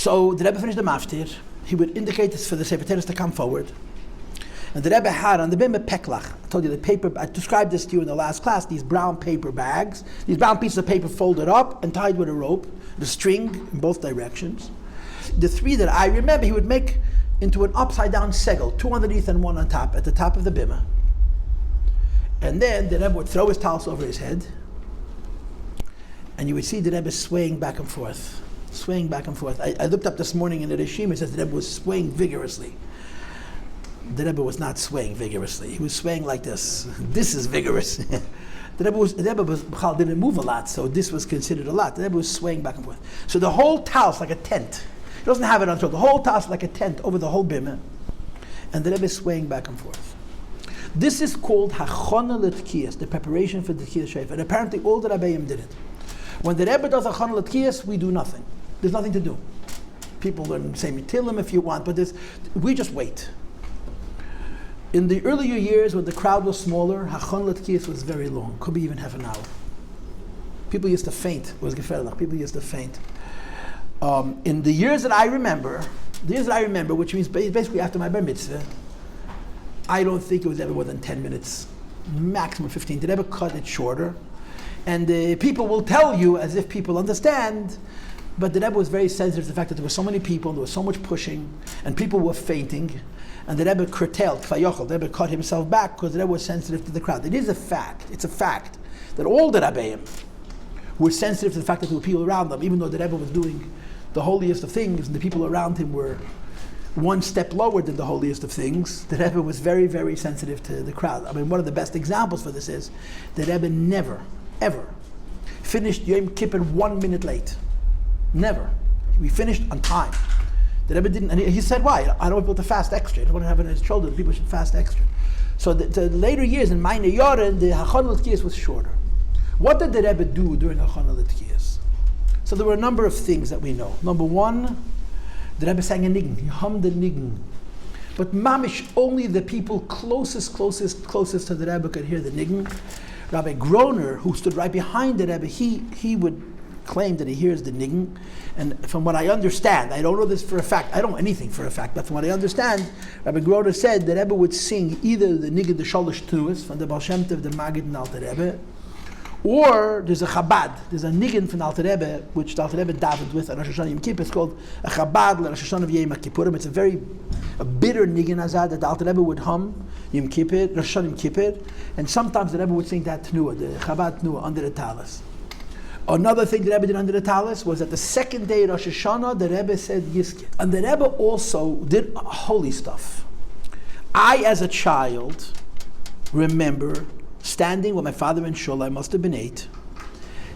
So the Rebbe finished the maftir. He would indicate this for the Sefer Teres to come forward. And the Rebbe had on the bimah peklach. I told you the paper, I described this to you in the last class, these brown paper bags, these brown pieces of paper folded up and tied with a rope, the string in both directions. The three that I remember, he would make into an upside down segel, two underneath and one on top, at the top of the bimah. And then the Rebbe would throw his talis over his head, and you would see the Rebbe swaying back and forth. Swaying back and forth. I looked up this morning in the Rishim, it says the Rebbe was swaying vigorously. The Rebbe was not swaying vigorously. He was swaying like this. This is vigorous. The Rebbe didn't move a lot, so this was considered a lot. The Rebbe was swaying back and forth. So the whole talis like a tent. He doesn't have it on top. The whole talis like a tent over the whole bimah, and the Rebbe is swaying back and forth. This is called hachana l'tkiyas, the preparation for the tkiyas shayf. And apparently all the Rabbeim did it. When the Rebbe does hachana l'tkiyas, we do nothing. There's nothing to do. People learn say mitilim if you want, but we just wait. In the earlier years, when the crowd was smaller, hachana l'tkiyas was very long. Could be even half an hour. People used to faint. It was gefährlich. People used to faint. In the years that I remember, which means basically after my bar mitzvah, I don't think it was ever more than 10 minutes, maximum 15. Did ever cut it shorter? And people will tell you as if people understand, but the Rebbe was very sensitive to the fact that there were so many people, there was so much pushing, and people were fainting, and the Rebbe curtailed, the Rebbe cut himself back because the Rebbe was sensitive to the crowd. It is a fact, it's a fact, that all the Rebbeim were sensitive to the fact that there were people around them, even though the Rebbe was doing the holiest of things, and the people around him were one step lower than the holiest of things. The Rebbe was very, very sensitive to the crowd. I mean, one of the best examples for this is the Rebbe never, ever finished Yom Kippur 1 minute late. Never. We finished on time. The Rebbe didn't, and he said, why? I don't want people to fast extra. I don't want to have it on his children. People should fast extra. So the later years in Meine Yoren, the Hachana L'Tkiyas was shorter. What did the Rebbe do during Hachana L'Tkiyas? So there were a number of things that we know. Number one, the Rebbe sang a nigun. He hummed a nigun. But mamish, only the people closest to the Rebbe could hear the nigun. Rabbi Groner, who stood right behind the Rebbe, he would claim that he hears the nigun. And from what I understand, I don't know this for a fact, I don't know anything for a fact, but from what I understand, Rabbi Groner said the Rebbe would sing either the nigun, the Shalosh Tuas, from the Baal Shem Tov, the Maggid, and Alter Rebbe, or there's a Chabad, there's a nigun from Alter Rebbe, which the Alter Rebbe davened with on Rosh Hashanah Yom Kippur. It's called a Chabad Rosh Hashanah Yom Kippurim. It's a bitter nigun azad that the Alter Rebbe would hum Yom Kippur, Rosh Hashanah Yom Kippur, and sometimes the Rebbe would sing that Tnuah, the Chabad Tnuah, under the talis. Another thing the Rebbe did under the talis was that the second day of Rosh Hashanah, the Rebbe said Yizkit. And the Rebbe also did holy stuff. I, as a child, remember standing with my father in shul, I must have been 8,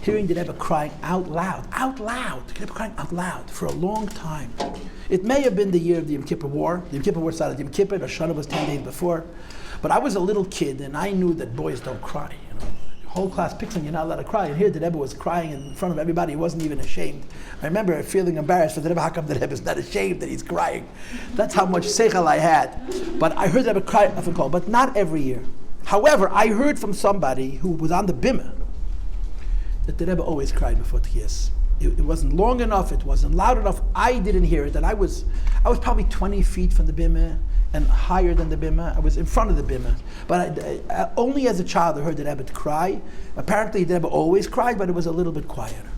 hearing the Rebbe crying out loud, the Rebbe crying out loud for a long time. It may have been the year of the Yom Kippur War. The Yom Kippur War started Yom Kippur, Rosh Hashanah was 10 days before. But I was a little kid and I knew that boys don't cry. The whole class picks on you, not allowed to cry. And here the Rebbe was crying in front of everybody. He wasn't even ashamed. I remember feeling embarrassed for the Rebbe. How come the Rebbe is not ashamed that he's crying? That's how much seichel I had. But I heard the Rebbe cry often called, but not every year. However, I heard from somebody who was on the bimah that the Rebbe always cried before Tkiyas. It wasn't long enough, it wasn't loud enough. I didn't hear it, and I was probably 20 feet from the bimah and higher than the bimah. I was in front of the bimah. But only as a child I heard the Rebbe cry. Apparently the Rebbe always cried, but it was a little bit quieter.